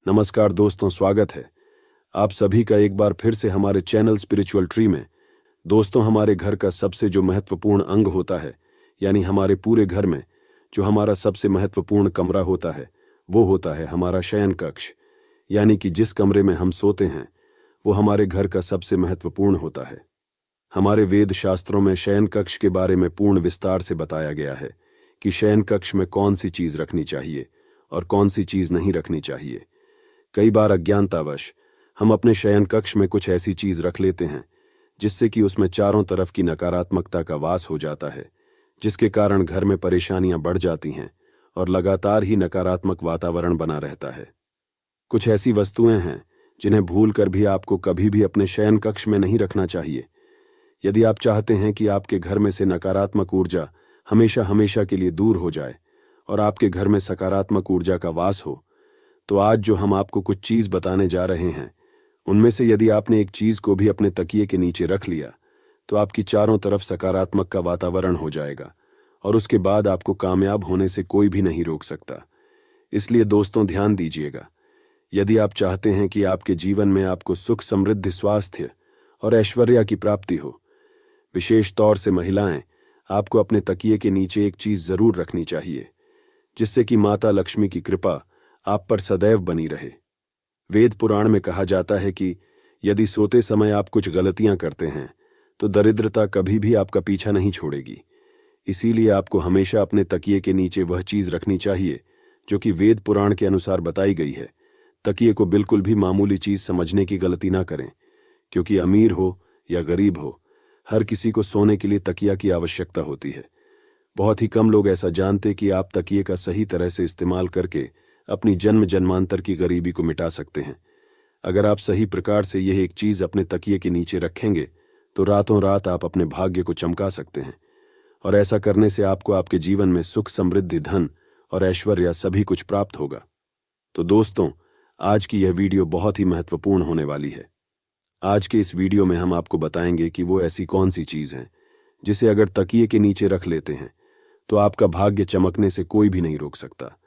नमस्कार दोस्तों, स्वागत है आप सभी का एक बार फिर से हमारे चैनल स्पिरिचुअल ट्री में। दोस्तों, हमारे घर का सबसे जो महत्वपूर्ण अंग होता है, यानी हमारे पूरे घर में जो हमारा सबसे महत्वपूर्ण कमरा होता है, वो होता है हमारा शयन कक्ष। यानी कि जिस कमरे में हम सोते हैं वो हमारे घर का सबसे महत्वपूर्ण होता है। हमारे वेद शास्त्रों में शयन कक्ष के बारे में पूर्ण विस्तार से बताया गया है कि शयन कक्ष में कौन सी चीज रखनी चाहिए और कौन सी चीज नहीं रखनी चाहिए। कई बार अज्ञानतावश हम अपने शयन कक्ष में कुछ ऐसी चीज रख लेते हैं जिससे कि उसमें चारों तरफ की नकारात्मकता का वास हो जाता है, जिसके कारण घर में परेशानियां बढ़ जाती हैं और लगातार ही नकारात्मक वातावरण बना रहता है। कुछ ऐसी वस्तुएं हैं जिन्हें भूलकर भी आपको कभी भी अपने शयन कक्ष में नहीं रखना चाहिए। यदि आप चाहते हैं कि आपके घर में से नकारात्मक ऊर्जा हमेशा हमेशा के लिए दूर हो जाए और आपके घर में सकारात्मक ऊर्जा का वास हो, तो आज जो हम आपको कुछ चीज बताने जा रहे हैं, उनमें से यदि आपने एक चीज को भी अपने तकिए के नीचे रख लिया तो आपकी चारों तरफ सकारात्मक का वातावरण हो जाएगा और उसके बाद आपको कामयाब होने से कोई भी नहीं रोक सकता। इसलिए दोस्तों, ध्यान दीजिएगा। यदि आप चाहते हैं कि आपके जीवन में आपको सुख, समृद्धि, स्वास्थ्य और ऐश्वर्य की प्राप्ति हो, विशेष तौर से महिलाएं, आपको अपने तकिए के नीचे एक चीज जरूर रखनी चाहिए जिससे कि माता लक्ष्मी की कृपा आप पर सदैव बनी रहे। वेद पुराण में कहा जाता है कि यदि सोते समय आप कुछ गलतियां करते हैं तो दरिद्रता कभी भी आपका पीछा नहीं छोड़ेगी। इसीलिए आपको हमेशा अपने तकिए के नीचे वह चीज रखनी चाहिए जो कि वेद पुराण के अनुसार बताई गई है। तकिए को बिल्कुल भी मामूली चीज समझने की गलती ना करें, क्योंकि अमीर हो या गरीब हो, हर किसी को सोने के लिए तकिया की आवश्यकता होती है। बहुत ही कम लोग ऐसा जानते कि आप तकिए का सही तरह से इस्तेमाल करके अपनी जन्म जन्मांतर की गरीबी को मिटा सकते हैं। अगर आप सही प्रकार से यह एक चीज अपने तकिए के नीचे रखेंगे तो रातों रात आप अपने भाग्य को चमका सकते हैं, और ऐसा करने से आपको आपके जीवन में सुख, समृद्धि, धन और ऐश्वर्य सभी कुछ प्राप्त होगा। तो दोस्तों, आज की यह वीडियो बहुत ही महत्वपूर्ण होने वाली है। आज के इस वीडियो में हम आपको बताएंगे कि वो ऐसी कौन सी चीज है जिसे अगर तकिए के नीचे रख लेते हैं तो आपका भाग्य चमकने से कोई भी नहीं रोक सकता।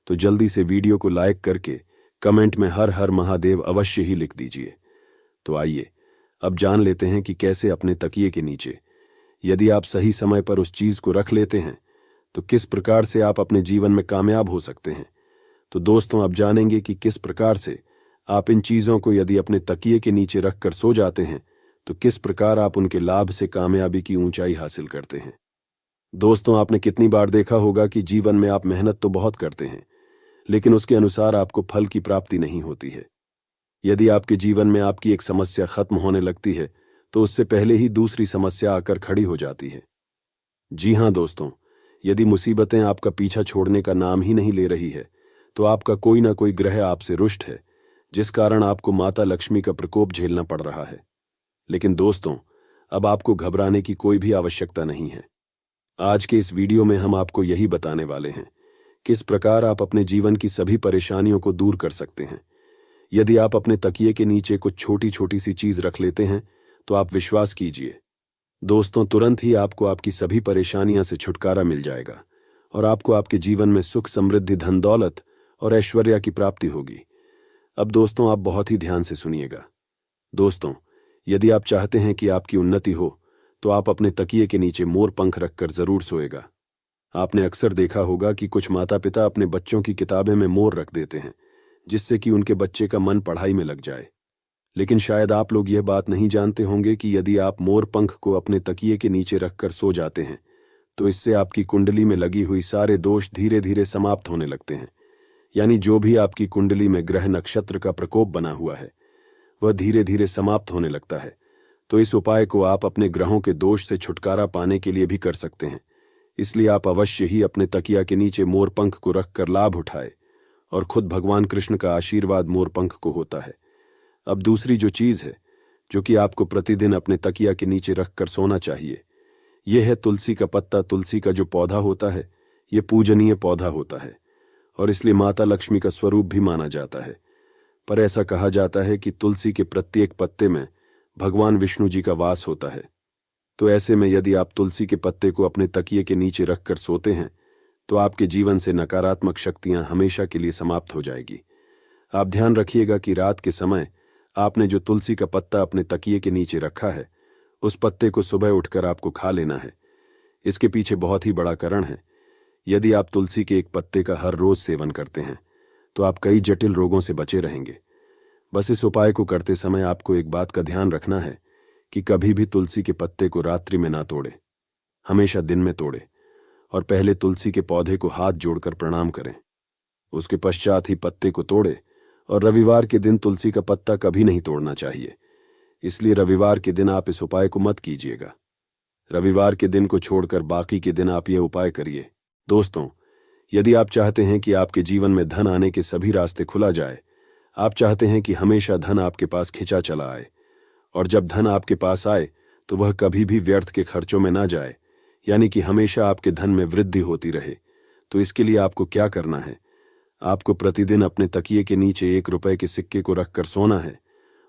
तो जल्दी से वीडियो को लाइक करके कमेंट में हर हर महादेव अवश्य ही लिख दीजिए। तो आइए अब जान लेते हैं कि कैसे अपने तकिए के नीचे, यदि आप सही समय पर उस चीज को रख लेते हैं, तो किस प्रकार से आप अपने जीवन में कामयाब हो सकते हैं। तो दोस्तों, अब जानेंगे कि किस प्रकार से आप इन चीजों को यदि अपने तकिए के नीचे रखकर सो जाते हैं तो किस प्रकार आप उनके लाभ से कामयाबी की ऊंचाई हासिल करते हैं। दोस्तों, आपने कितनी बार देखा होगा कि जीवन में आप मेहनत तो बहुत करते हैं, लेकिन उसके अनुसार आपको फल की प्राप्ति नहीं होती है। यदि आपके जीवन में आपकी एक समस्या खत्म होने लगती है तो उससे पहले ही दूसरी समस्या आकर खड़ी हो जाती है। जी हां दोस्तों, यदि मुसीबतें आपका पीछा छोड़ने का नाम ही नहीं ले रही है तो आपका कोई ना कोई ग्रह आपसे रुष्ट है, जिस कारण आपको माता लक्ष्मी का प्रकोप झेलना पड़ रहा है। लेकिन दोस्तों, अब आपको घबराने की कोई भी आवश्यकता नहीं है। आज के इस वीडियो में हम आपको यही बताने वाले हैं किस प्रकार आप अपने जीवन की सभी परेशानियों को दूर कर सकते हैं। यदि आप अपने तकिए के नीचे कुछ छोटी छोटी सी चीज रख लेते हैं तो आप विश्वास कीजिए दोस्तों, तुरंत ही आपको आपकी सभी परेशानियां से छुटकारा मिल जाएगा और आपको आपके जीवन में सुख, समृद्धि, धन दौलत और ऐश्वर्य की प्राप्ति होगी। अब दोस्तों, आप बहुत ही ध्यान से सुनिएगा। दोस्तों, यदि आप चाहते हैं कि आपकी उन्नति हो तो आप अपने तकिए के नीचे मोर पंख रखकर जरूर सोएगा। आपने अक्सर देखा होगा कि कुछ माता पिता अपने बच्चों की किताबें में मोर रख देते हैं जिससे कि उनके बच्चे का मन पढ़ाई में लग जाए। लेकिन शायद आप लोग यह बात नहीं जानते होंगे कि यदि आप मोर पंख को अपने तकिए के नीचे रखकर सो जाते हैं तो इससे आपकी कुंडली में लगी हुई सारे दोष धीरे धीरे समाप्त होने लगते हैं। यानी जो भी आपकी कुंडली में ग्रह नक्षत्र का प्रकोप बना हुआ है वह धीरे धीरे समाप्त होने लगता है। तो इस उपाय को आप अपने ग्रहों के दोष से छुटकारा पाने के लिए भी कर सकते हैं। इसलिए आप अवश्य ही अपने तकिया के नीचे मोर पंख को रखकर लाभ उठाए, और खुद भगवान कृष्ण का आशीर्वाद मोर पंख को होता है। अब दूसरी जो चीज है जो कि आपको प्रतिदिन अपने तकिया के नीचे रखकर सोना चाहिए, यह है तुलसी का पत्ता। तुलसी का जो पौधा होता है यह पूजनीय पौधा होता है और इसलिए माता लक्ष्मी का स्वरूप भी माना जाता है। पर ऐसा कहा जाता है कि तुलसी के प्रत्येक पत्ते में भगवान विष्णु जी का वास होता है। तो ऐसे में यदि आप तुलसी के पत्ते को अपने तकिए के नीचे रखकर सोते हैं तो आपके जीवन से नकारात्मक शक्तियां हमेशा के लिए समाप्त हो जाएगी। आप ध्यान रखिएगा कि रात के समय आपने जो तुलसी का पत्ता अपने तकिए के नीचे रखा है, उस पत्ते को सुबह उठकर आपको खा लेना है। इसके पीछे बहुत ही बड़ा कारण है। यदि आप तुलसी के एक पत्ते का हर रोज सेवन करते हैं तो आप कई जटिल रोगों से बचे रहेंगे। बस इस उपाय को करते समय आपको एक बात का ध्यान रखना है कि कभी भी तुलसी के पत्ते को रात्रि में ना तोड़े, हमेशा दिन में तोड़े और पहले तुलसी के पौधे को हाथ जोड़कर प्रणाम करें। उसके पश्चात ही पत्ते को तोड़े और रविवार के दिन तुलसी का पत्ता कभी नहीं तोड़ना चाहिए। इसलिए रविवार के दिन आप इस उपाय को मत कीजिएगा। रविवार के दिन को छोड़कर बाकी के दिन आप यह उपाय करिए। दोस्तों, यदि आप चाहते हैं कि आपके जीवन में धन आने के सभी रास्ते खुला जाए, आप चाहते हैं कि हमेशा धन आपके पास खिंचा चला आए और जब धन आपके पास आए तो वह कभी भी व्यर्थ के खर्चों में ना जाए, यानी कि हमेशा आपके धन में वृद्धि होती रहे, तो इसके लिए आपको क्या करना है? आपको प्रतिदिन अपने तकिए के नीचे 1 रुपए के सिक्के को रखकर सोना है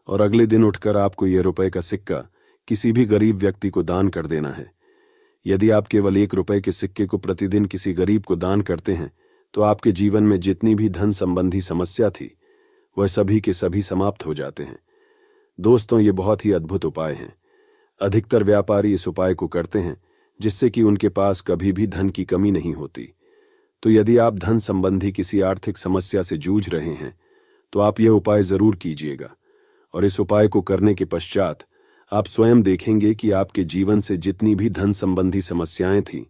और अगले दिन उठकर आपको यह रुपए का सिक्का किसी भी गरीब व्यक्ति को दान कर देना है। यदि आप केवल 1 रुपए के सिक्के को प्रतिदिन किसी गरीब को दान करते हैं तो आपके जीवन में जितनी भी धन संबंधी समस्या थी वह सभी के सभी समाप्त हो जाते हैं। दोस्तों, ये बहुत ही अद्भुत उपाय हैं। अधिकतर व्यापारी इस उपाय को करते हैं जिससे कि उनके पास कभी भी धन की कमी नहीं होती। तो यदि आप धन संबंधी किसी आर्थिक समस्या से जूझ रहे हैं तो आप यह उपाय जरूर कीजिएगा और इस उपाय को करने के पश्चात आप स्वयं देखेंगे कि आपके जीवन से जितनी भी धन संबंधी समस्याएं थीं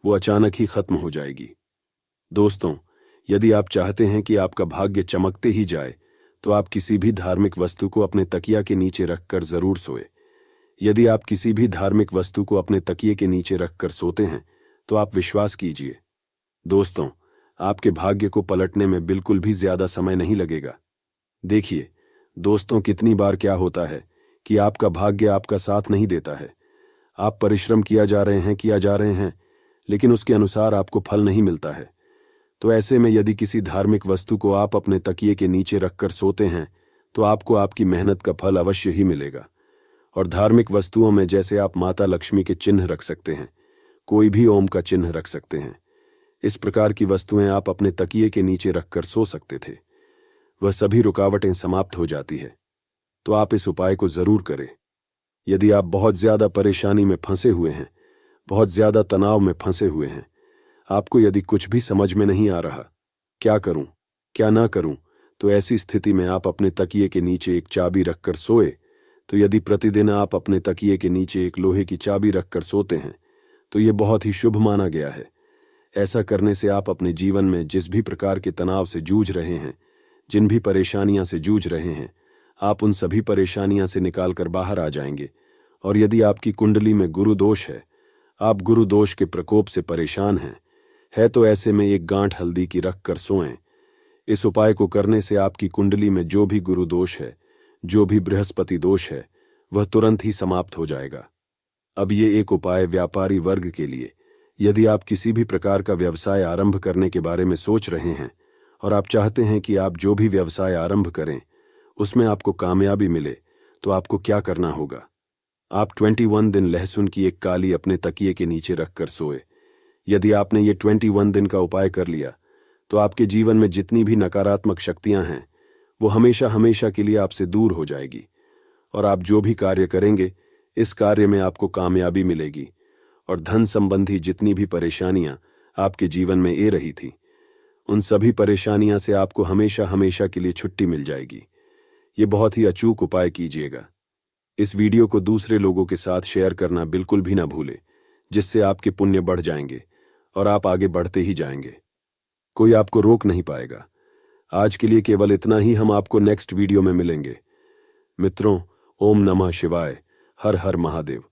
वो अचानक ही खत्म हो जाएगी। दोस्तों, यदि आप चाहते हैं कि आपका भाग्य चमकते ही जाए तो आप किसी भी धार्मिक वस्तु को अपने तकिया के नीचे रखकर जरूर सोए। यदि आप किसी भी धार्मिक वस्तु को अपने तकिए के नीचे रखकर सोते हैं तो आप विश्वास कीजिए दोस्तों, आपके भाग्य को पलटने में बिल्कुल भी ज्यादा समय नहीं लगेगा। देखिए दोस्तों, कितनी बार क्या होता है कि आपका भाग्य आपका साथ नहीं देता है। आप परिश्रम किया जा रहे हैं लेकिन उसके अनुसार आपको फल नहीं मिलता है। तो ऐसे में यदि किसी धार्मिक वस्तु को आप अपने तकिए के नीचे रखकर सोते हैं तो आपको आपकी मेहनत का फल अवश्य ही मिलेगा। और धार्मिक वस्तुओं में जैसे आप माता लक्ष्मी के चिन्ह रख सकते हैं, कोई भी ओम का चिन्ह रख सकते हैं, इस प्रकार की वस्तुएं आप अपने तकिए के नीचे रखकर सो सकते थे। वह सभी रुकावटें समाप्त हो जाती है। तो आप इस उपाय को जरूर करें। यदि आप बहुत ज्यादा परेशानी में फंसे हुए हैं, बहुत ज्यादा तनाव में फंसे हुए हैं, आपको यदि कुछ भी समझ में नहीं आ रहा, क्या करूं, क्या ना करूं, तो ऐसी स्थिति में आप अपने तकिए के नीचे एक चाबी रखकर सोए। तो यदि प्रतिदिन आप अपने तकिए के नीचे एक लोहे की चाबी रखकर सोते हैं तो यह बहुत ही शुभ माना गया है। ऐसा करने से आप अपने जीवन में जिस भी प्रकार के तनाव से जूझ रहे हैं, जिन भी परेशानियां से जूझ रहे हैं, आप उन सभी परेशानियां से निकालकर बाहर आ जाएंगे। और यदि आपकी कुंडली में गुरु दोष है, आप गुरु दोष के प्रकोप से परेशान हैं, तो ऐसे में एक गांठ हल्दी की रख कर सोएं। इस उपाय को करने से आपकी कुंडली में जो भी गुरु दोष है, जो भी बृहस्पति दोष है, वह तुरंत ही समाप्त हो जाएगा। अब ये एक उपाय व्यापारी वर्ग के लिए। यदि आप किसी भी प्रकार का व्यवसाय आरंभ करने के बारे में सोच रहे हैं और आप चाहते हैं कि आप जो भी व्यवसाय आरंभ करें उसमें आपको कामयाबी मिले, तो आपको क्या करना होगा? आप 21 दिन लहसुन की एक काली अपने तकिए के नीचे रखकर सोए। यदि आपने ये 21 दिन का उपाय कर लिया तो आपके जीवन में जितनी भी नकारात्मक शक्तियां हैं वो हमेशा हमेशा के लिए आपसे दूर हो जाएगी और आप जो भी कार्य करेंगे इस कार्य में आपको कामयाबी मिलेगी और धन संबंधी जितनी भी परेशानियां आपके जीवन में आ रही थी उन सभी परेशानियां से आपको हमेशा हमेशा के लिए छुट्टी मिल जाएगी। ये बहुत ही अचूक उपाय कीजिएगा। इस वीडियो को दूसरे लोगों के साथ शेयर करना बिल्कुल भी ना भूले, जिससे आपके पुण्य बढ़ जाएंगे और आप आगे बढ़ते ही जाएंगे। कोई आपको रोक नहीं पाएगा। आज के लिए केवल इतना ही। हम आपको नेक्स्ट वीडियो में मिलेंगे। मित्रों, ओम नमः शिवाय। हर हर महादेव।